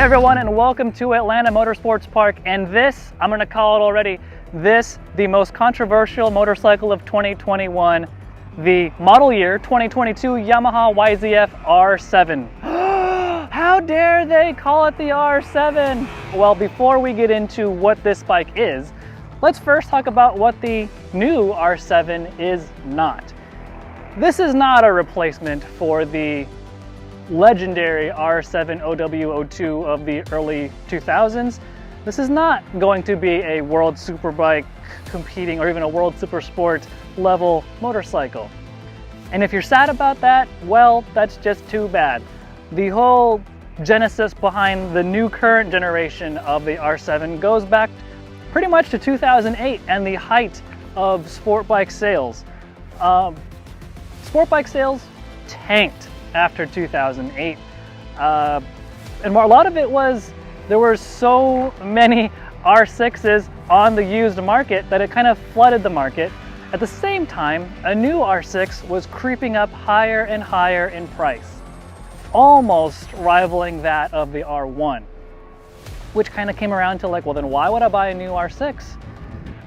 everyone, and welcome to Atlanta Motorsports Park. And this, I'm going to call it already, this, the most controversial motorcycle of 2021, the model year 2022 Yamaha YZF R7. How dare they call it the R7? Well, before we get into what this bike is, let's first talk about what the new R7 is not. This is not a replacement for the legendary R7 OW02 of the early 2000s. This is not going to be a world superbike competing or even a world super sport level motorcycle. And if you're sad about that, well, that's just too bad. The whole genesis behind the new current generation of the R7 goes back pretty much to 2008 and the height of sport bike sales. Sport bike sales tanked after 2008, and a lot of it was there were so many R6s on the used market that it kind of flooded the market. At the same time, a new R6 was creeping up higher and higher in price, almost rivaling that of the R1, which kind of came around to like, well then why would I buy a new R6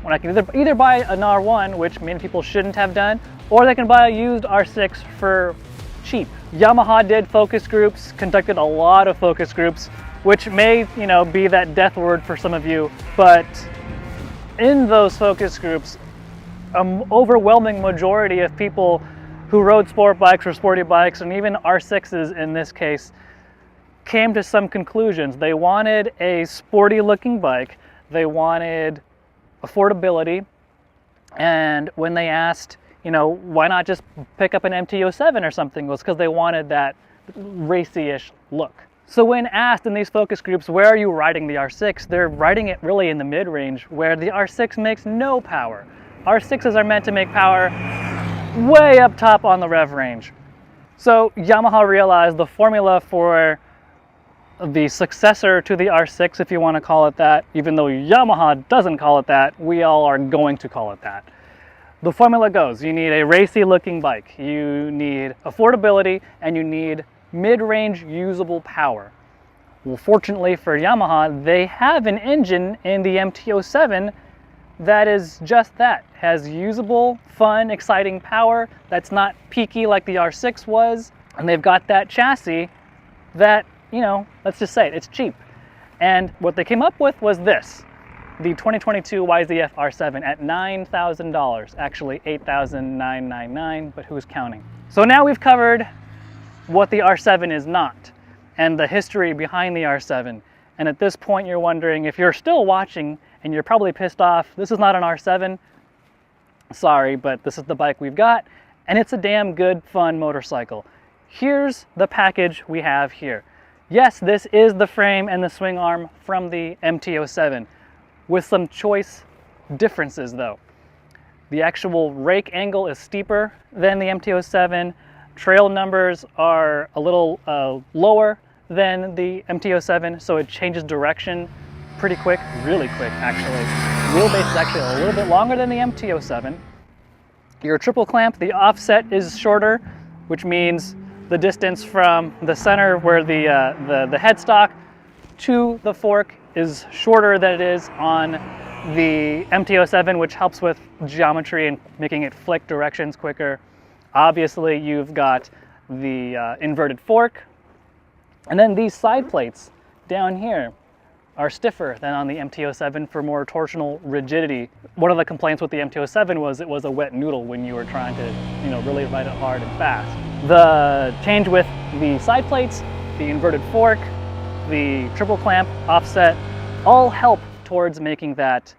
when I can either buy an R1, which many people shouldn't have done, or they can buy a used R6 for cheap. Yamaha did focus groups, conducted a lot of focus groups, which may, be that death word for some of you, but in those focus groups, an overwhelming majority of people who rode sport bikes or sporty bikes, and even R6s in this case, came to some conclusions. They wanted a sporty looking bike, they wanted affordability, and when they asked, why not just pick up an MT-07 or something, was because they wanted that racy-ish look. So when asked in these focus groups, where are you riding the R6? They're riding it really in the mid-range, where the R6 makes no power. R6s are meant to make power way up top on the rev range. So Yamaha realized the formula for the successor to the R6, if you want to call it that, even though Yamaha doesn't call it that, we all are going to call it that. The formula goes, you need a racy looking bike, you need affordability, and you need mid-range usable power. Well, fortunately for Yamaha, they have an engine in the MT-07 that is just that, has usable, fun, exciting power that's not peaky like the R6 was, and they've got that chassis that, let's just say it, it's cheap. And what they came up with was this. The 2022 YZF R7 at $9,000, actually $8,999, but who's counting? So now we've covered what the R7 is not and the history behind the R7. And at this point you're wondering, if you're still watching and you're probably pissed off, this is not an R7, sorry, but this is the bike we've got, and it's a damn good, fun motorcycle. Here's the package we have here. Yes, this is the frame and the swing arm from the MT-07. With some choice differences though. The actual rake angle is steeper than the MT-07. Trail numbers are a little lower than the MT-07, so it changes direction pretty quick, really quick actually. Wheelbase is actually a little bit longer than the MT-07. Your triple clamp, the offset is shorter, which means the distance from the center where the headstock to the fork is shorter than it is on the MT-07, which helps with geometry and making it flick directions quicker. Obviously, you've got the inverted fork, and then these side plates down here are stiffer than on the MT-07 for more torsional rigidity. One of the complaints with the MT-07 was it was a wet noodle when you were trying to, really ride it hard and fast. The change with the side plates, the inverted fork, the triple clamp, offset, all help towards making that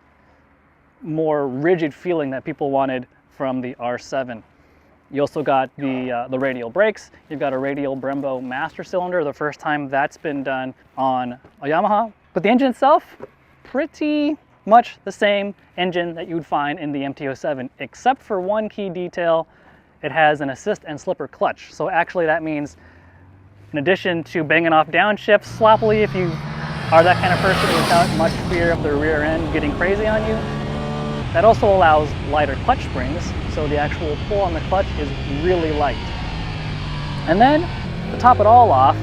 more rigid feeling that people wanted from the R7. You also got the radial brakes. You've got a radial Brembo master cylinder, the first time that's been done on a Yamaha. But the engine itself, pretty much the same engine that you'd find in the MT-07, except for one key detail. It has an assist and slipper clutch. So actually that means, in addition to banging off downshifts sloppily, if you are that kind of person without much fear of the rear end getting crazy on you, that also allows lighter clutch springs, so the actual pull on the clutch is really light. And then, to top it all off,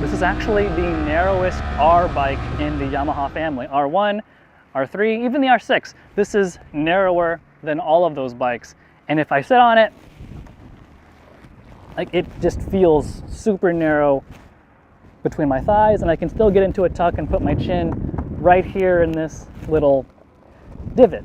This is actually the narrowest R bike in the Yamaha family. R1, R3, even the R6. This is narrower than all of those bikes. And if I sit on it, like, it just feels super narrow between my thighs, and I can still get into a tuck and put my chin right here in this little divot.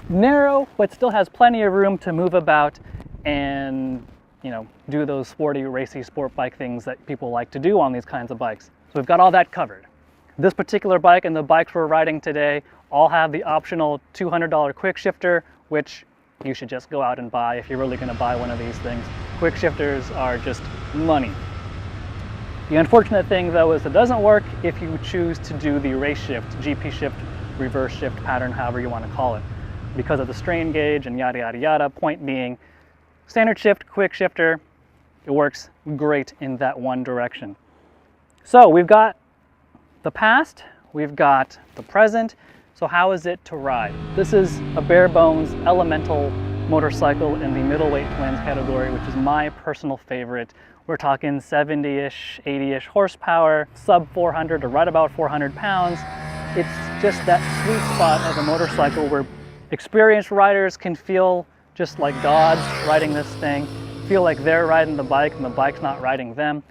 Narrow, but still has plenty of room to move about and, you know, do those sporty, racy sport bike things that people like to do on these kinds of bikes. So we've got all that covered. This particular bike and the bikes we're riding today all have the optional $200 quick shifter, which you should just go out and buy if you're really going to buy one of these things. Quick shifters are just money. The unfortunate thing, though, is it doesn't work if you choose to do the race shift, GP shift, reverse shift pattern, however you want to call it, because of the strain gauge and yada yada yada. Point being, standard shift, quick shifter, it works great in that one direction. So we've got the past, we've got the present. So how is it to ride? This is a bare bones elemental motorcycle in the middleweight twins category, which is my personal favorite. We're talking 70-ish, 80-ish horsepower, sub 400 or right about 400 pounds. It's just that sweet spot of a motorcycle where experienced riders can feel just like gods riding this thing, feel like they're riding the bike and the bike's not riding them.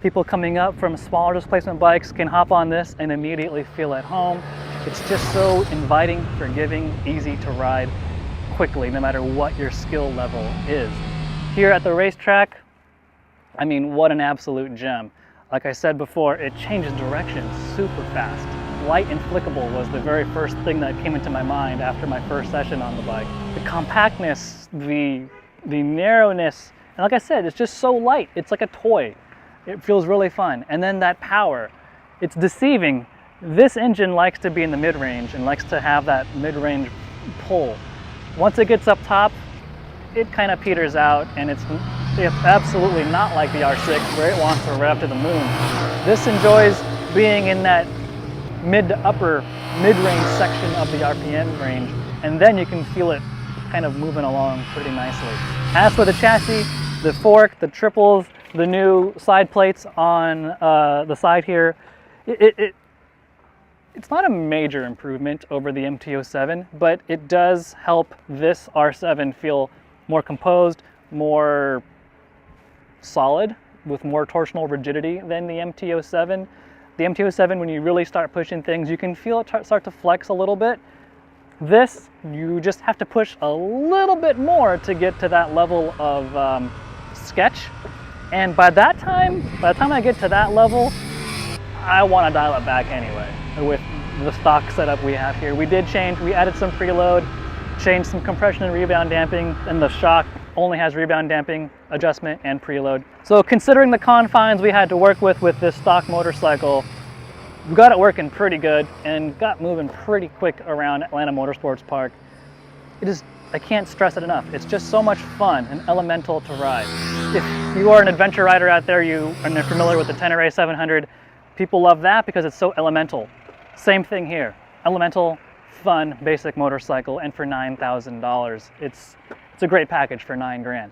People coming up from smaller displacement bikes can hop on this and immediately feel at home. It's just so inviting, forgiving, easy to ride quickly, no matter what your skill level is. Here at the racetrack, I mean, what an absolute gem. Like I said before, it changes direction super fast. Light and flickable was the very first thing that came into my mind after my first session on the bike. The compactness, the narrowness, and like I said, it's just so light. It's like a toy. It feels really fun. And then that power, it's deceiving. This engine likes to be in the mid-range and likes to have that mid-range pull. Once it gets up top, it kind of peters out, and it's absolutely not like the R6 where it wants to rev to the moon. This enjoys being in that mid to upper mid-range section of the RPM range, and then you can feel it kind of moving along pretty nicely. As for the chassis, the fork, the triples, the new side plates on the side here, it's not a major improvement over the MT-07, but it does help this R7 feel more composed, more solid, with more torsional rigidity than the MT-07. The MT-07, when you really start pushing things, you can feel it start to flex a little bit. This, you just have to push a little bit more to get to that level of sketch. And by the time I get to that level, I want to dial it back anyway. With the stock setup we have here, we added some preload, changed some compression and rebound damping, and the shock only has rebound damping adjustment and preload. So considering the confines we had to work with this stock motorcycle, we got it working pretty good and got moving pretty quick around Atlanta Motorsports Park. I can't stress it enough. It's just so much fun and elemental to ride. If you are an adventure rider out there, you are familiar with the Tenere 700, people love that because it's so elemental. Same thing here. Elemental, fun, basic motorcycle, and for $9,000. It's a great package for $9 grand.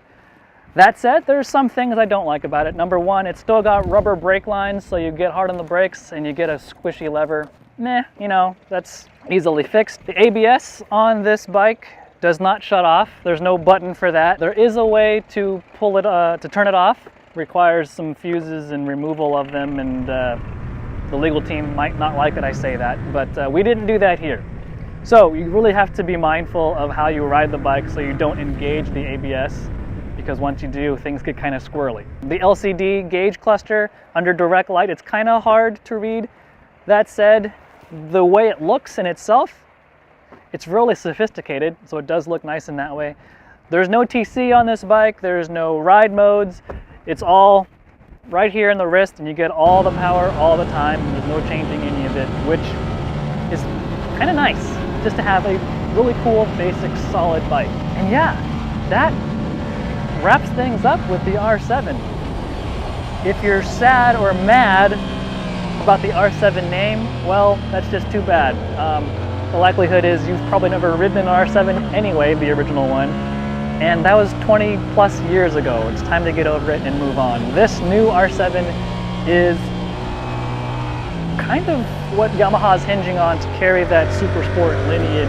That said, there's some things I don't like about it. Number one, it's still got rubber brake lines, so you get hard on the brakes and you get a squishy lever. Meh, you know, that's easily fixed. The ABS on this bike does not shut off. There's no button for that. There is a way to pull it, to turn it off. Requires some fuses and removal of them, and the legal team might not like it I say that, but we didn't do that here. So you really have to be mindful of how you ride the bike so you don't engage the ABS, because once you do, things get kind of squirrely. The LCD gauge cluster under direct light, it's kind of hard to read. That said, the way it looks in itself, it's really sophisticated, so it does look nice in that way. There's no TC on this bike, there's no ride modes. It's all right here in the wrist, and you get all the power all the time. There's no changing any of it, which is kind of nice, just to have a really cool, basic, solid bike. And yeah, that wraps things up with the R7. If you're sad or mad about the R7 name, well, that's just too bad. The likelihood is you've probably never ridden an R7 anyway, the original one, and that was 20 plus years ago. It's time to get over it and move on. This new R7 is kind of what Yamaha's hinging on to carry that super sport lineage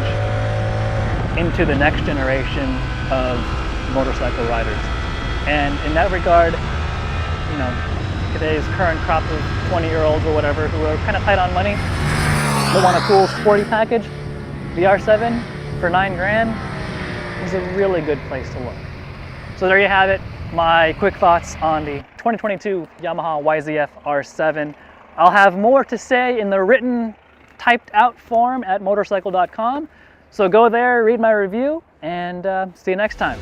into the next generation of motorcycle riders. And in that regard, you know, today's current crop of 20-year-olds or whatever who are kind of tight on money, but want a cool sporty package, the R7 for 9 grand is a really good place to look. So there you have it, my quick thoughts on the 2022 Yamaha YZF R7. I'll have more to say in the written, typed out form at motorcycle.com. So go there, read my review, and see you next time.